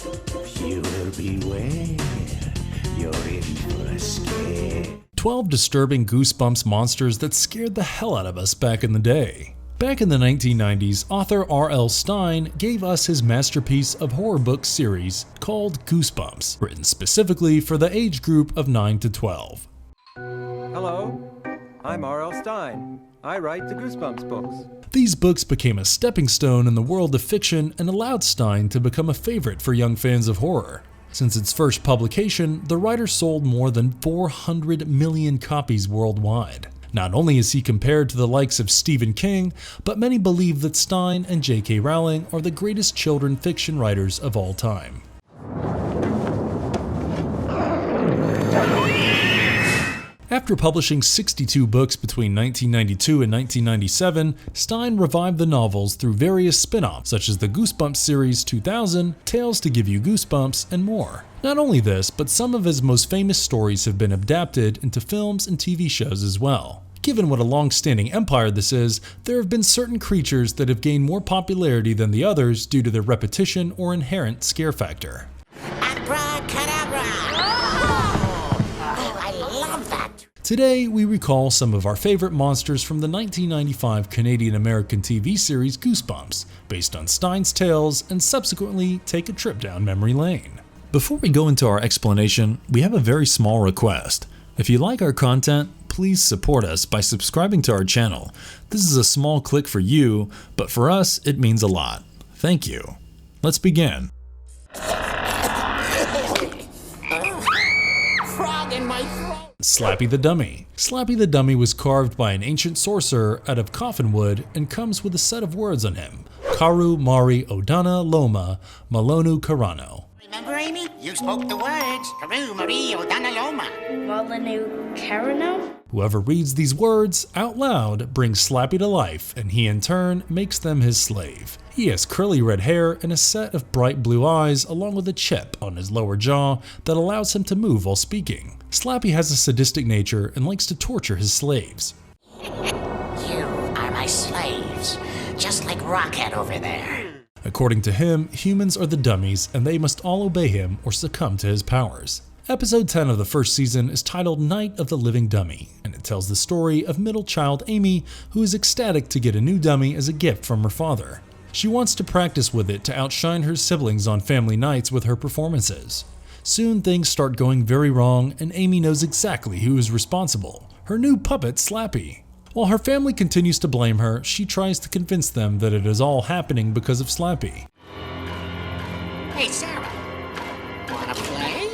You will beware. You're in for a scare. 12 disturbing Goosebumps monsters that scared the hell out of us back in the day. Back in the 1990s, author RL Stine gave us his masterpiece of horror book series called Goosebumps, written specifically for the age group of 9 to 12. Hello, I'm RL Stine. I write the Goosebumps books. These books became a stepping stone in the world of fiction and allowed Stine to become a favorite for young fans of horror. Since its first publication, the writer sold more than 400 million copies worldwide. Not only is he compared to the likes of Stephen King, but many believe that Stine and JK Rowling are the greatest children fiction writers of all time. After publishing 62 books between 1992 and 1997, Stine revived the novels through various spin-offs such as the Goosebumps Series 2000, Tales to Give You Goosebumps, and more. Not only this, but some of his most famous stories have been adapted into films and TV shows as well. Given what a long-standing empire this is, there have been certain creatures that have gained more popularity than the others due to their repetition or inherent scare factor. Today, we recall some of our favorite monsters from the 1995 Canadian-American TV series Goosebumps, based on Stine's tales, and subsequently take a trip down memory lane. Before we go into our explanation, we have a very small request. If you like our content, please support us by subscribing to our channel. This is a small click for you, but for us, it means a lot. Thank you. Let's begin. Slappy the Dummy. Slappy the Dummy was carved by an ancient sorcerer out of coffin wood and comes with a set of words on him. Karu Mari Odana Loma Malonu Karano. Remember, Amy? You spoke the words. Karu Mari Odana Loma. Malonu Karano? Whoever reads these words out loud brings Slappy to life, and he in turn makes them his slave. He has curly red hair and a set of bright blue eyes along with a chip on his lower jaw that allows him to move while speaking. Slappy has a sadistic nature and likes to torture his slaves. You are my slaves, just like Rockhead over there. According to him, humans are the dummies and they must all obey him or succumb to his powers. Episode 10 of the first season is titled Night of the Living Dummy, and it tells the story of middle child Amy, who is ecstatic to get a new dummy as a gift from her father. She wants to practice with it to outshine her siblings on family nights with her performances. Soon things start going very wrong and Amy knows exactly who is responsible, her new puppet Slappy. While her family continues to blame her, she tries to convince them that it is all happening because of Slappy. Hey, Sarah. Wanna play?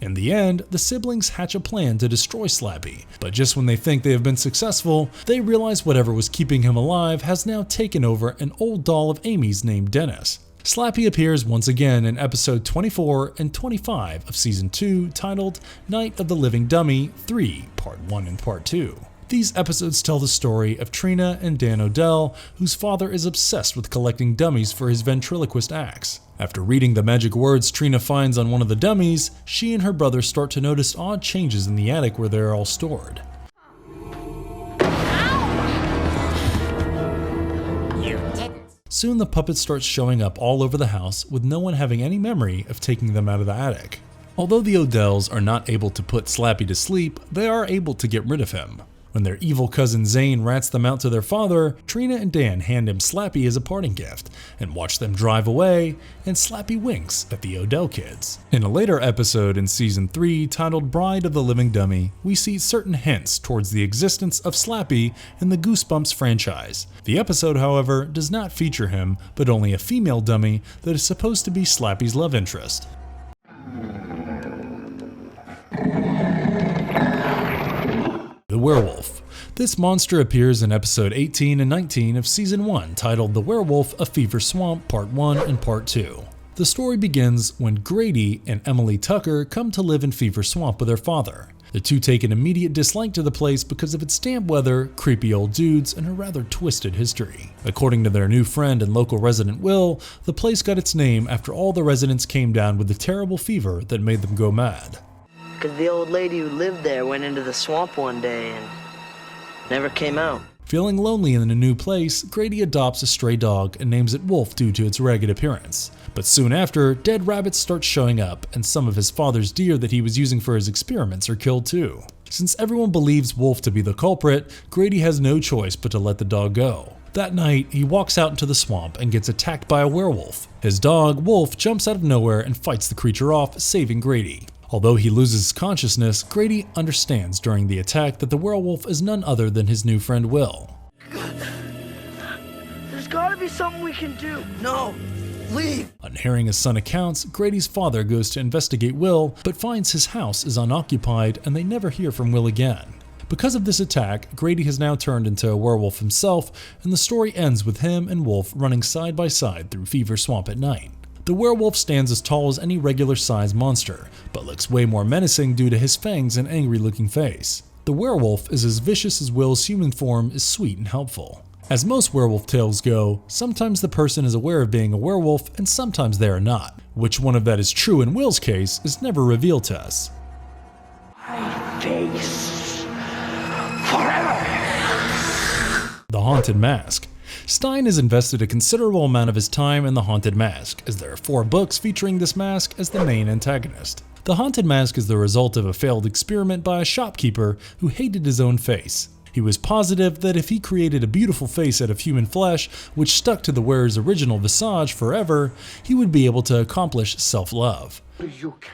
In the end, the siblings hatch a plan to destroy Slappy, but just when they think they have been successful, they realize whatever was keeping him alive has now taken over an old doll of Amy's named Dennis. Slappy appears once again in episode 24 and 25 of season 2 titled Night of the Living Dummy 3, Part 1 and Part 2. These episodes tell the story of Trina and Dan Odell, whose father is obsessed with collecting dummies for his ventriloquist acts. After reading the magic words Trina finds on one of the dummies, she and her brother start to notice odd changes in the attic where they are all stored. Soon the puppet starts showing up all over the house with no one having any memory of taking them out of the attic. Although the Odells are not able to put Slappy to sleep, they are able to get rid of him. When their evil cousin Zane rats them out to their father, Trina and Dan hand him Slappy as a parting gift and watch them drive away, and Slappy winks at the Odell kids. In a later episode in season 3 titled Bride of the Living Dummy, we see certain hints towards the existence of Slappy in the Goosebumps franchise. The episode, however, does not feature him, but only a female dummy that is supposed to be Slappy's love interest. The Werewolf. This monster appears in episode 18 and 19 of season 1 titled The Werewolf of Fever Swamp Part 1 and Part 2. The story begins when Grady and Emily Tucker come to live in Fever Swamp with their father. The two take an immediate dislike to the place because of its damp weather, creepy old dudes, and a rather twisted history. According to their new friend and local resident Will, the place got its name after all the residents came down with the terrible fever that made them go mad. Because the old lady who lived there went into the swamp one day and never came out. Feeling lonely in a new place, Grady adopts a stray dog and names it Wolf due to its ragged appearance. But soon after, dead rabbits start showing up, and some of his father's deer that he was using for his experiments are killed too. Since everyone believes Wolf to be the culprit, Grady has no choice but to let the dog go. That night, he walks out into the swamp and gets attacked by a werewolf. His dog, Wolf, jumps out of nowhere and fights the creature off, saving Grady. Although he loses consciousness, Grady understands during the attack that the werewolf is none other than his new friend Will. There's gotta be something we can do. No, leave. On hearing his son accounts, Grady's father goes to investigate Will, but finds his house is unoccupied and they never hear from Will again. Because of this attack, Grady has now turned into a werewolf himself, and the story ends with him and Wolf running side by side through Fever Swamp at night. The werewolf stands as tall as any regular-sized monster, but looks way more menacing due to his fangs and angry-looking face. The werewolf is as vicious as Will's human form is sweet and helpful. As most werewolf tales go, sometimes the person is aware of being a werewolf and sometimes they are not. Which one of that is true in Will's case is never revealed to us. My face forever. The Haunted Mask. Stine has invested a considerable amount of his time in The Haunted Mask, as there are 4 books featuring this mask as the main antagonist. The Haunted Mask is the result of a failed experiment by a shopkeeper who hated his own face. He was positive that if he created a beautiful face out of human flesh, which stuck to the wearer's original visage forever, he would be able to accomplish self-love. You can.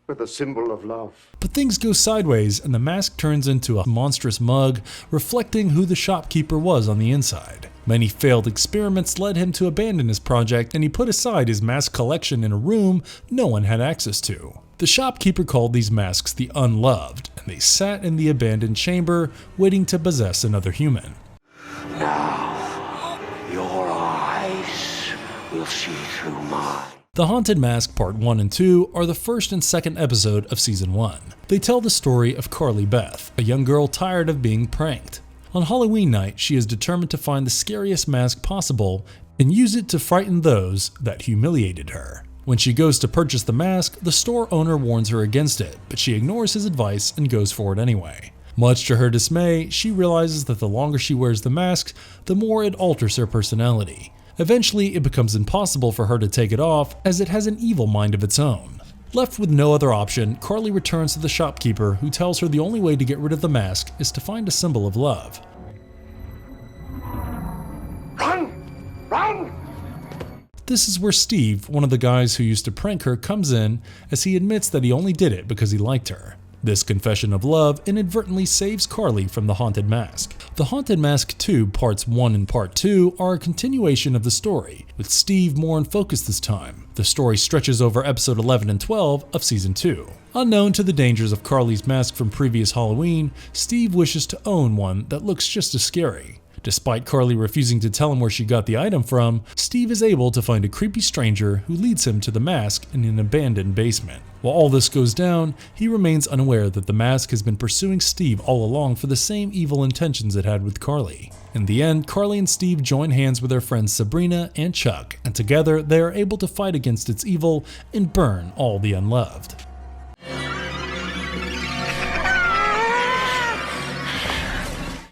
With a symbol of love. But things go sideways and the mask turns into a monstrous mug, reflecting who the shopkeeper was on the inside. Many failed experiments led him to abandon his project, and he put aside his mask collection in a room no one had access to. The shopkeeper called these masks the Unloved, and they sat in the abandoned chamber, waiting to possess another human. Now, your eyes will see through mine. The Haunted Mask Part 1 and 2 are the first and second episode of Season 1. They tell the story of Carly Beth, a young girl tired of being pranked. On Halloween night, she is determined to find the scariest mask possible and use it to frighten those that humiliated her. When she goes to purchase the mask, the store owner warns her against it, but she ignores his advice and goes for it anyway. Much to her dismay, she realizes that the longer she wears the mask, the more it alters her personality. Eventually, it becomes impossible for her to take it off, as it has an evil mind of its own. Left with no other option, Carly returns to the shopkeeper, who tells her the only way to get rid of the mask is to find a symbol of love. Run! Run! This is where Steve, one of the guys who used to prank her, comes in, as he admits that he only did it because he liked her. This confession of love inadvertently saves Carly from the Haunted Mask. The Haunted Mask 2 Parts 1 and Part 2 are a continuation of the story, with Steve more in focus this time. The story stretches over episode 11 and 12 of Season 2. Unknown to the dangers of Carly's mask from previous Halloween, Steve wishes to own one that looks just as scary. Despite Carly refusing to tell him where she got the item from, Steve is able to find a creepy stranger who leads him to the mask in an abandoned basement. While all this goes down, he remains unaware that the mask has been pursuing Steve all along for the same evil intentions it had with Carly. In the end, Carly and Steve join hands with their friends Sabrina and Chuck, and together they are able to fight against its evil and burn all the unloved.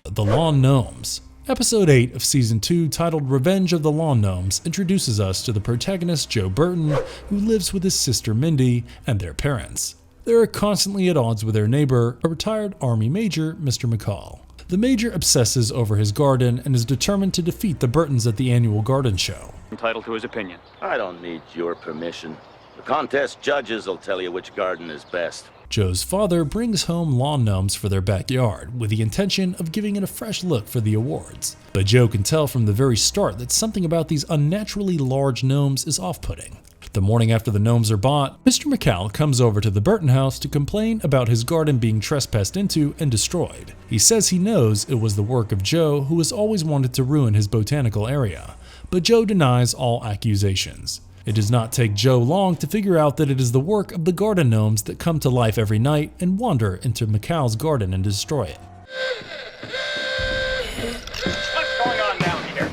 The Lawn Gnomes. Episode 8 of Season 2, titled Revenge of the Lawn Gnomes, introduces us to the protagonist Joe Burton, who lives with his sister Mindy and their parents. They are constantly at odds with their neighbor, a retired Army Major, Mr. McCall. The Major obsesses over his garden and is determined to defeat the Burtons at the annual garden show. Entitled to his opinion. I don't need your permission. The contest judges will tell you which garden is best. Joe's father brings home lawn gnomes for their backyard with the intention of giving it a fresh look for the awards. But Joe can tell from the very start that something about these unnaturally large gnomes is off-putting. The morning after the gnomes are bought, Mr. McCall comes over to the Burton house to complain about his garden being trespassed into and destroyed. He says he knows it was the work of Joe, who has always wanted to ruin his botanical area, but Joe denies all accusations. It does not take Joe long to figure out that it is the work of the garden gnomes that come to life every night and wander into McCall's garden and destroy it. What's going on down here?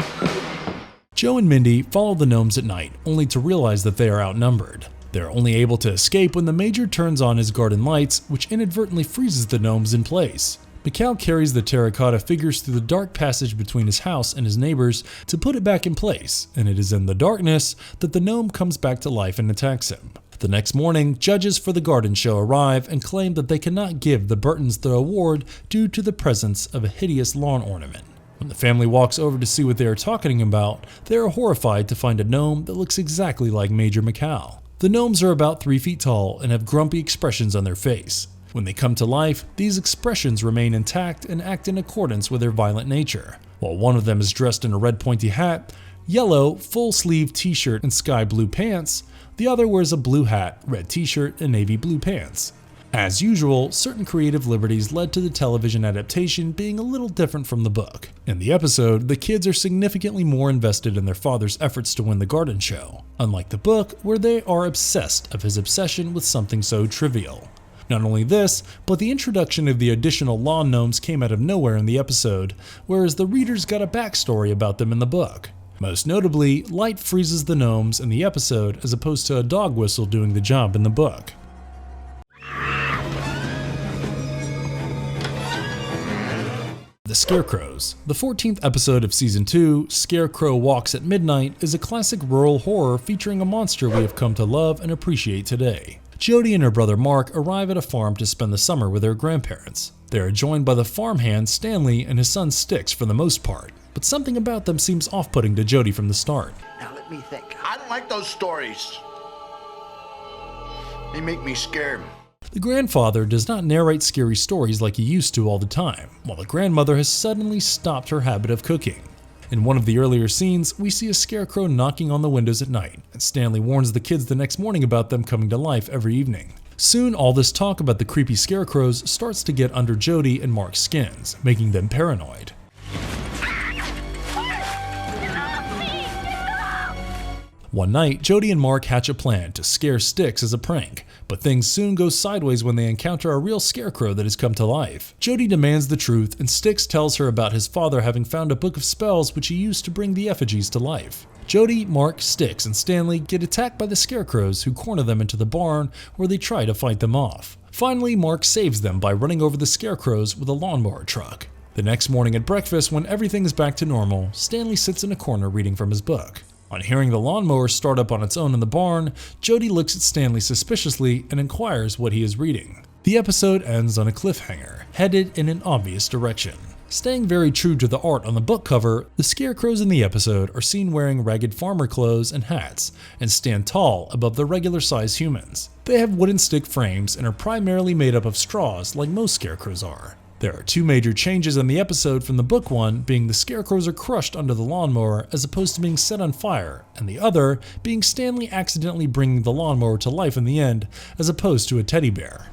Joe and Mindy follow the gnomes at night, only to realize that they are outnumbered. They are only able to escape when the Major turns on his garden lights, which inadvertently freezes the gnomes in place. Mikhail carries the terracotta figures through the dark passage between his house and his neighbors to put it back in place, and it is in the darkness that the gnome comes back to life and attacks him. The next morning, judges for the garden show arrive and claim that they cannot give the Burtons the award due to the presence of a hideous lawn ornament. When the family walks over to see what they are talking about, they are horrified to find a gnome that looks exactly like Major Mikhail. The gnomes are about 3 feet tall and have grumpy expressions on their face. When they come to life, these expressions remain intact and act in accordance with their violent nature. While one of them is dressed in a red pointy hat, yellow, full-sleeve t-shirt and sky blue pants, the other wears a blue hat, red t-shirt, and navy blue pants. As usual, certain creative liberties led to the television adaptation being a little different from the book. In the episode, the kids are significantly more invested in their father's efforts to win the garden show, unlike the book where they are obsessed of his obsession with something so trivial. Not only this, but the introduction of the additional lawn gnomes came out of nowhere in the episode, whereas the readers got a backstory about them in the book. Most notably, light freezes the gnomes in the episode as opposed to a dog whistle doing the job in the book. The Scarecrows. The 14th episode of Season 2, Scarecrow Walks at Midnight, is a classic rural horror featuring a monster we have come to love and appreciate today. Jody and her brother Mark arrive at a farm to spend the summer with their grandparents. They are joined by the farmhand Stanley and his son Styx for the most part, but something about them seems off-putting to Jody from the start. Now let me think. I don't like those stories. They make me scared. The grandfather does not narrate scary stories like he used to all the time, while the grandmother has suddenly stopped her habit of cooking. In one of the earlier scenes, we see a scarecrow knocking on the windows at night, and Stanley warns the kids the next morning about them coming to life every evening. Soon, all this talk about the creepy scarecrows starts to get under Jody and Mark's skins, making them paranoid. One night, Jody and Mark hatch a plan to scare Styx as a prank, but things soon go sideways when they encounter a real scarecrow that has come to life. Jody demands the truth, and Styx tells her about his father having found a book of spells which he used to bring the effigies to life. Jody, Mark, Styx, and Stanley get attacked by the scarecrows who corner them into the barn where they try to fight them off. Finally, Mark saves them by running over the scarecrows with a lawnmower truck. The next morning at breakfast, when everything is back to normal, Stanley sits in a corner reading from his book. On hearing the lawnmower start up on its own in the barn, Jody looks at Stanley suspiciously and inquires what he is reading. The episode ends on a cliffhanger, headed in an obvious direction. Staying very true to the art on the book cover, the scarecrows in the episode are seen wearing ragged farmer clothes and hats, and stand tall above the regular-sized humans. They have wooden stick frames and are primarily made up of straws like most scarecrows are. There are 2 major changes in the episode from the book, one being the scarecrows are crushed under the lawnmower as opposed to being set on fire, and the other being Stanley accidentally bringing the lawnmower to life in the end as opposed to a teddy bear.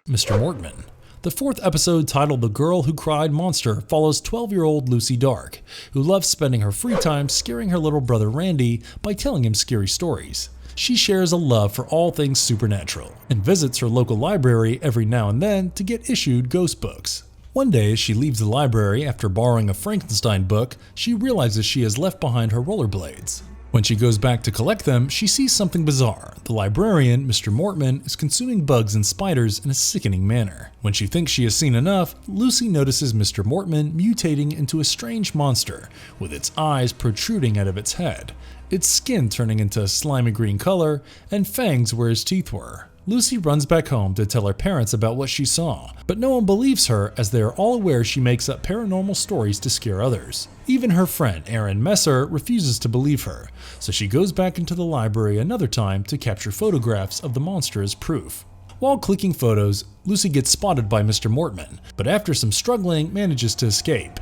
Mr. Mortman. The 4th episode, titled The Girl Who Cried Monster, follows 12-year-old Lucy Dark, who loves spending her free time scaring her little brother Randy by telling him scary stories. She shares a love for all things supernatural, and visits her local library every now and then to get issued ghost books. One day, as she leaves the library after borrowing a Frankenstein book, she realizes she has left behind her rollerblades. When she goes back to collect them, she sees something bizarre. The librarian, Mr. Mortman, is consuming bugs and spiders in a sickening manner. When she thinks she has seen enough, Lucy notices Mr. Mortman mutating into a strange monster, with its eyes protruding out of its head, its skin turning into a slimy green color, and fangs where his teeth were. Lucy runs back home to tell her parents about what she saw, but no one believes her as they are all aware she makes up paranormal stories to scare others. Even her friend Aaron Messer refuses to believe her, so she goes back into the library another time to capture photographs of the monster as proof. While clicking photos, Lucy gets spotted by Mr. Mortman, but after some struggling manages to escape.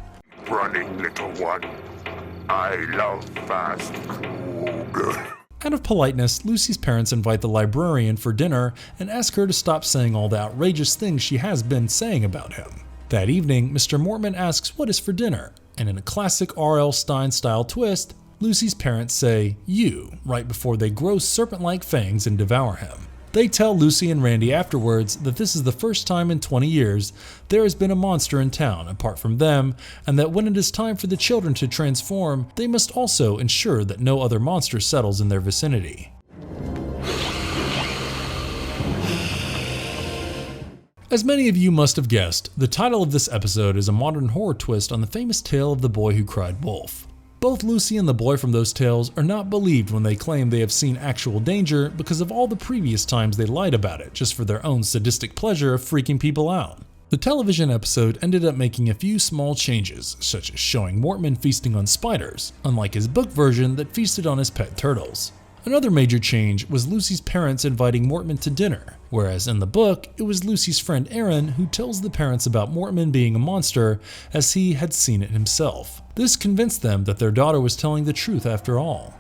Running, little one. I love fast food. Out of politeness, Lucy's parents invite the librarian for dinner and ask her to stop saying all the outrageous things she has been saying about him. That evening, Mr. Mortman asks what is for dinner, and in a classic RL Stine style twist, Lucy's parents say, "you," right before they grow serpent-like fangs and devour him. They tell Lucy and Randy afterwards that this is the first time in 20 years there has been a monster in town apart from them, and that when it is time for the children to transform, they must also ensure that no other monster settles in their vicinity. As many of you must have guessed, the title of this episode is a modern horror twist on the famous tale of the boy who cried wolf. Both Lucy and the boy from those tales are not believed when they claim they have seen actual danger because of all the previous times they lied about it just for their own sadistic pleasure of freaking people out. The television episode ended up making a few small changes, such as showing Mortman feasting on spiders, unlike his book version that feasted on his pet turtles. Another major change was Lucy's parents inviting Mortman to dinner, whereas in the book, it was Lucy's friend Aaron who tells the parents about Mortman being a monster as he had seen it himself. This convinced them that their daughter was telling the truth after all.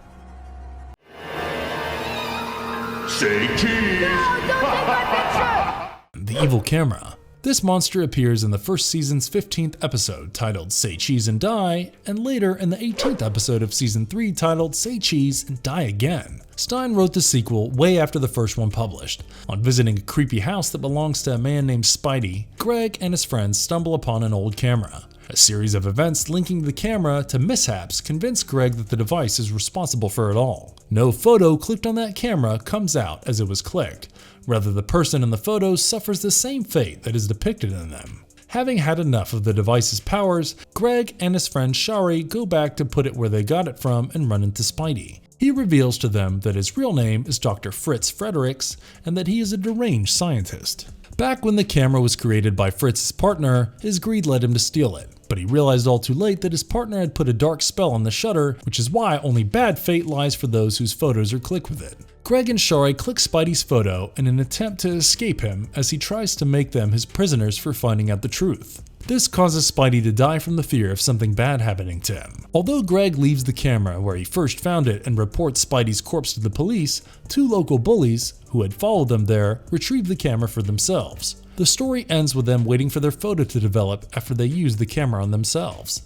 Say cheese! No, don't take my picture! The evil camera. This monster appears in the first season's 15th episode titled Say Cheese and Die, and later in the 18th episode of season 3 titled Say Cheese and Die Again. Stine wrote the sequel way after the first one published. On visiting a creepy house that belongs to a man named Spidey, Greg and his friends stumble upon an old camera. A series of events linking the camera to mishaps convince Greg that the device is responsible for it all. No photo clicked on that camera comes out as it was clicked. Rather, the person in the photos suffers the same fate that is depicted in them. Having had enough of the device's powers, Greg and his friend Shari go back to put it where they got it from and run into Spidey. He reveals to them that his real name is Dr. Fritz Fredericks and that he is a deranged scientist. Back when the camera was created by Fritz's partner, his greed led him to steal it, but he realized all too late that his partner had put a dark spell on the shutter, which is why only bad fate lies for those whose photos are clicked with it. Greg and Shari click Spidey's photo in an attempt to escape him as he tries to make them his prisoners for finding out the truth. This causes Spidey to die from the fear of something bad happening to him. Although Greg leaves the camera where he first found it and reports Spidey's corpse to the police, two local bullies, who had followed them there, retrieve the camera for themselves. The story ends with them waiting for their photo to develop after they use the camera on themselves.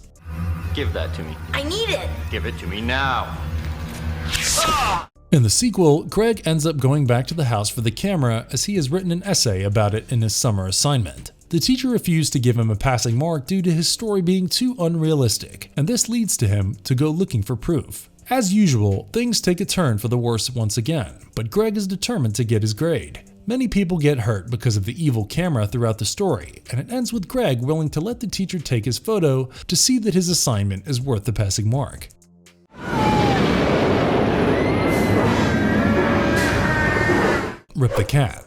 Give that to me. I need it! Give it to me now. In the sequel, Greg ends up going back to the house for the camera as he has written an essay about it in his summer assignment. The teacher refused to give him a passing mark due to his story being too unrealistic, and this leads to him to go looking for proof. As usual, things take a turn for the worse once again, but Greg is determined to get his grade. Many people get hurt because of the evil camera throughout the story, and it ends with Greg willing to let the teacher take his photo to see that his assignment is worth the passing mark. Rip the Cat.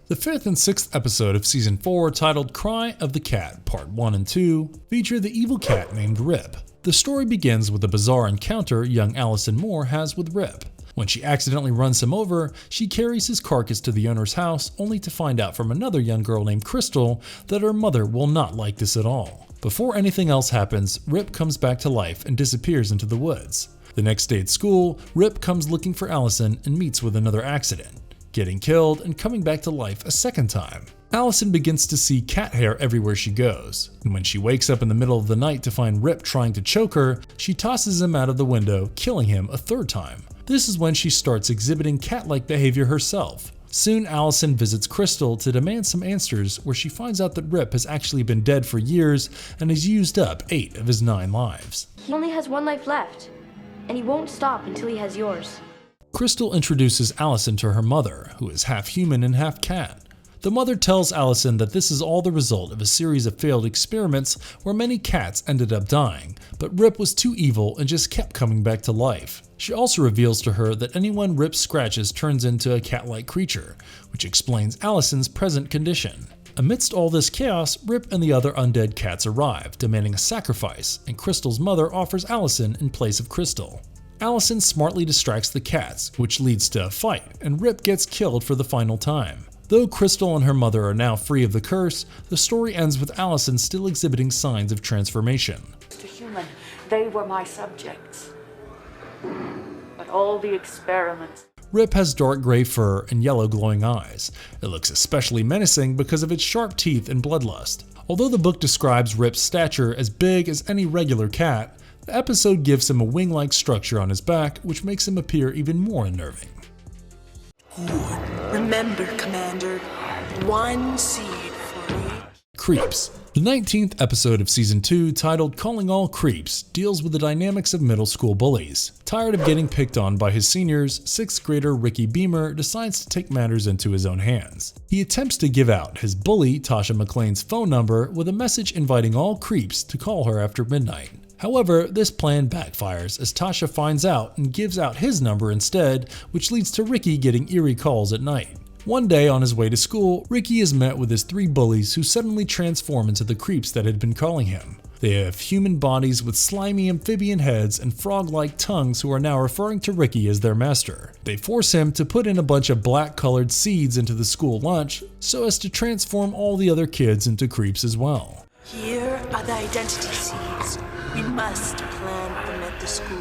The 5th and 6th episode of Season 4, titled Cry of the Cat Part 1 and 2, feature the evil cat named Rip. The story begins with a bizarre encounter young Allison Moore has with Rip. When she accidentally runs him over, she carries his carcass to the owner's house only to find out from another young girl named Crystal that her mother will not like this at all. Before anything else happens, Rip comes back to life and disappears into the woods. The next day at school, Rip comes looking for Allison and meets with another accident, getting killed and coming back to life a second time. Allison begins to see cat hair everywhere she goes, and when she wakes up in the middle of the night to find Rip trying to choke her, she tosses him out of the window, killing him a third time. This is when she starts exhibiting cat-like behavior herself. Soon Allison visits Crystal to demand some answers, where she finds out that Rip has actually been dead for years and has used up 8 of his 9 lives. He only has 1 life left, and he won't stop until he has yours. Crystal introduces Allison to her mother, who is half human and half cat. The mother tells Allison that this is all the result of a series of failed experiments where many cats ended up dying, but Rip was too evil and just kept coming back to life. She also reveals to her that anyone Rip scratches turns into a cat-like creature, which explains Allison's present condition. Amidst all this chaos, Rip and the other undead cats arrive, demanding a sacrifice, and Crystal's mother offers Allison in place of Crystal. Allison smartly distracts the cats, which leads to a fight, and Rip gets killed for the final time. Though Crystal and her mother are now free of the curse, the story ends with Allison still exhibiting signs of transformation. To human, they were my subjects. But all the experiments. Rip has dark gray fur and yellow glowing eyes. It looks especially menacing because of its sharp teeth and bloodlust. Although the book describes Rip's stature as big as any regular cat, the episode gives him a wing-like structure on his back, which makes him appear even more unnerving. Remember, Commander, 1 seed for each. Creeps. The 19th episode of Season 2, titled Calling All Creeps, deals with the dynamics of middle school bullies. Tired of getting picked on by his seniors, 6th grader Ricky Beamer decides to take matters into his own hands. He attempts to give out his bully, Tasha McClane's phone number with a message inviting all creeps to call her after midnight. However, this plan backfires as Tasha finds out and gives out his number instead, which leads to Ricky getting eerie calls at night. One day on his way to school, Ricky is met with his 3 bullies who suddenly transform into the creeps that had been calling him. They have human bodies with slimy amphibian heads and frog-like tongues who are now referring to Ricky as their master. They force him to put in a bunch of black-colored seeds into the school lunch so as to transform all the other kids into creeps as well. Here are the identity seeds. We must plan them at the school.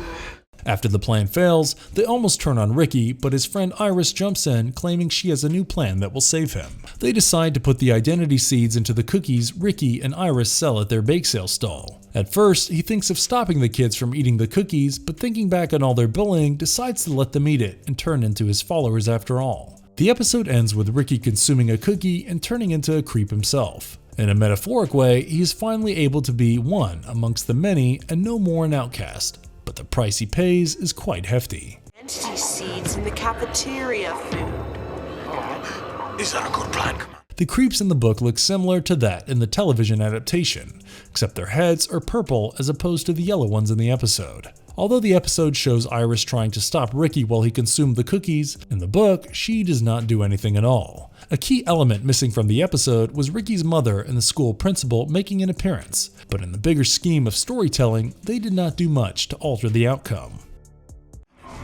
After the plan fails, they almost turn on Ricky, but his friend Iris jumps in, claiming she has a new plan that will save him. They decide to put the identity seeds into the cookies Ricky and Iris sell at their bake sale stall. At first, he thinks of stopping the kids from eating the cookies, but thinking back on all their bullying, decides to let them eat it and turn into his followers after all. The episode ends with Ricky consuming a cookie and turning into a creep himself. In a metaphoric way, he is finally able to be one amongst the many and no more an outcast. But the price he pays is quite hefty. Identity seeds in the cafeteria food. Is that a good plan, Commander? The creeps in the book look similar to that in the television adaptation, except their heads are purple as opposed to the yellow ones in the episode. Although the episode shows Iris trying to stop Ricky while he consumed the cookies, in the book, she does not do anything at all. A key element missing from the episode was Ricky's mother and the school principal making an appearance, but in the bigger scheme of storytelling, they did not do much to alter the outcome.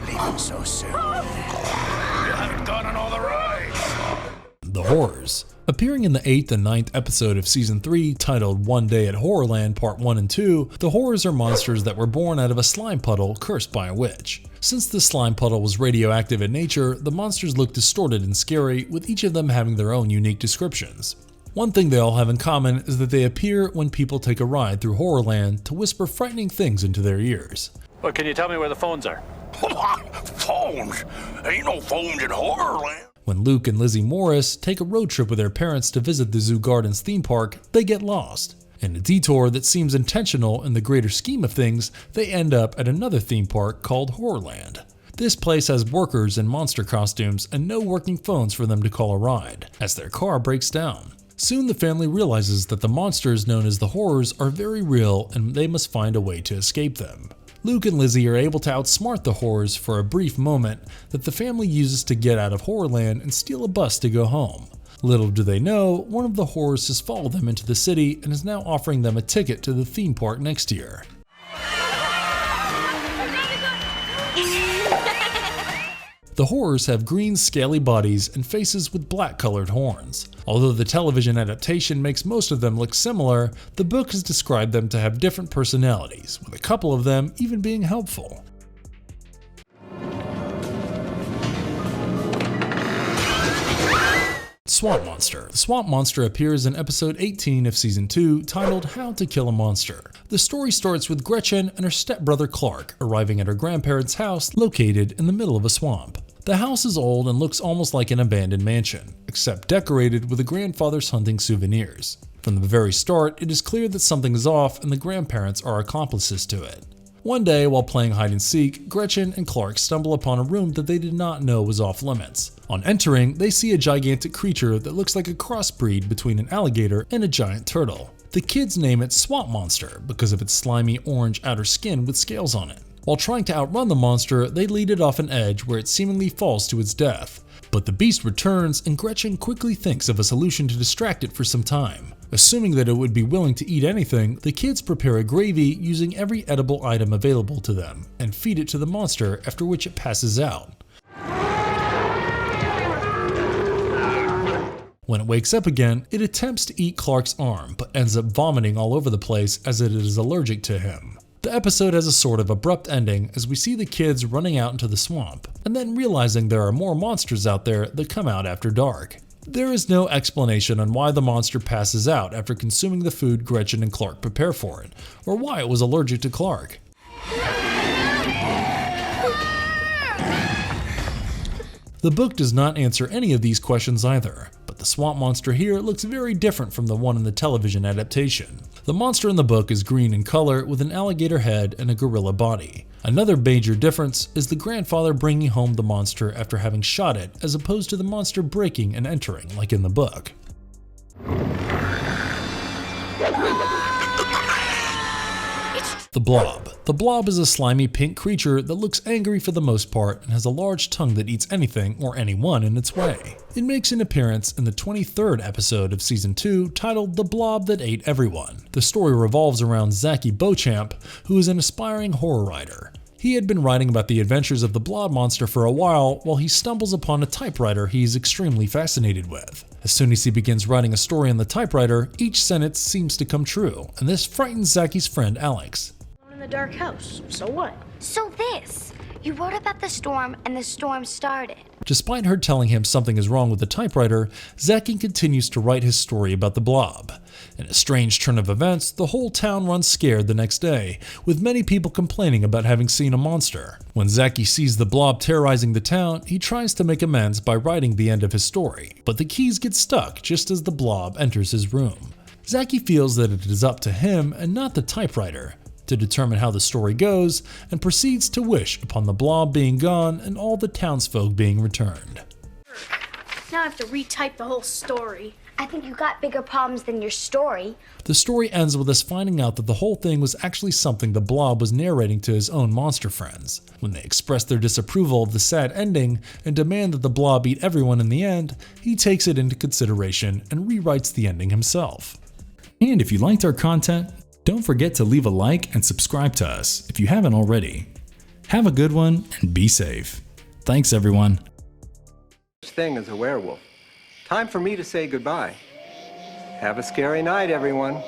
Leaving so soon. You haven't gone on all the rides. The Horrors. Appearing in the 8th and 9th episode of Season 3, titled One Day at Horrorland Part 1 and 2, the Horrors are monsters that were born out of a slime puddle cursed by a witch. Since the slime puddle was radioactive in nature, the monsters look distorted and scary, with each of them having their own unique descriptions. One thing they all have in common is that they appear when people take a ride through Horrorland to whisper frightening things into their ears. Well, can you tell me where the phones are? Phones? Ain't no phones in Horrorland. When Luke and Lizzie Morris take a road trip with their parents to visit the Zoo Gardens theme park, they get lost. In a detour that seems intentional in the greater scheme of things, they end up at another theme park called Horrorland. This place has workers in monster costumes and no working phones for them to call a ride, as their car breaks down. Soon the family realizes that the monsters known as the Horrors are very real and they must find a way to escape them. Luke and Lizzie are able to outsmart the Horrors for a brief moment that the family uses to get out of Horrorland and steal a bus to go home. Little do they know, one of the Horrors has followed them into the city and is now offering them a ticket to the theme park next year. The Horrors have green, scaly bodies and faces with black-colored horns. Although the television adaptation makes most of them look similar, the book has described them to have different personalities, with a couple of them even being helpful. Swamp Monster. The Swamp Monster appears in episode 18 of season 2, titled How to Kill a Monster. The story starts with Gretchen and her stepbrother Clark arriving at her grandparents' house located in the middle of a swamp. The house is old and looks almost like an abandoned mansion, except decorated with a grandfather's hunting souvenirs. From the very start, it is clear that something is off and the grandparents are accomplices to it. One day, while playing hide and seek, Gretchen and Clark stumble upon a room that they did not know was off limits. On entering, they see a gigantic creature that looks like a crossbreed between an alligator and a giant turtle. The kids name it Swamp Monster because of its slimy orange outer skin with scales on it. While trying to outrun the monster, they lead it off an edge where it seemingly falls to its death. But the beast returns and Gretchen quickly thinks of a solution to distract it for some time. Assuming that it would be willing to eat anything, the kids prepare a gravy using every edible item available to them and feed it to the monster, after which it passes out. When it wakes up again, it attempts to eat Clark's arm, but ends up vomiting all over the place as it is allergic to him. The episode has a sort of abrupt ending as we see the kids running out into the swamp, and then realizing there are more monsters out there that come out after dark. There is no explanation on why the monster passes out after consuming the food Gretchen and Clark prepare for it, or why it was allergic to Clark. The book does not answer any of these questions either, but but the swamp monster here looks very different from the one in the television adaptation. The monster in the book is green in color with an alligator head and a gorilla body. Another major difference is the grandfather bringing home the monster after having shot it, as opposed to the monster breaking and entering like in the book. The Blob. The Blob is a slimy pink creature that looks angry for the most part and has a large tongue that eats anything or anyone in its way. It makes an appearance in the 23rd episode of Season 2 titled The Blob That Ate Everyone. The story revolves around Zachy Beauchamp, who is an aspiring horror writer. He had been writing about the adventures of the Blob monster for a while he stumbles upon a typewriter he is extremely fascinated with. As soon as he begins writing a story on the typewriter, each sentence seems to come true, and this frightens Zachy's friend Alex. In the dark house, so what? So this, you wrote about the storm and the storm started. Despite her telling him something is wrong with the typewriter, Zachy continues to write his story about the Blob. In a strange turn of events, the whole town runs scared the next day, with many people complaining about having seen a monster. When Zachy sees the Blob terrorizing the town, he tries to make amends by writing the end of his story, but the keys get stuck just as the Blob enters his room. Zachy feels that it is up to him and not the typewriter to determine how the story goes, and proceeds to wish upon the Blob being gone and all the townsfolk being returned. Now I have to retype the whole story. I think you got bigger problems than your story. The story ends with us finding out that the whole thing was actually something the Blob was narrating to his own monster friends. When they express their disapproval of the sad ending and demand that the Blob eat everyone in the end, he takes it into consideration and rewrites the ending himself. And if you liked our content, don't forget to leave a like and subscribe to us if you haven't already. Have a good one and be safe. Thanks everyone. Thing as a werewolf. Time for me to say goodbye. Have a scary night, everyone.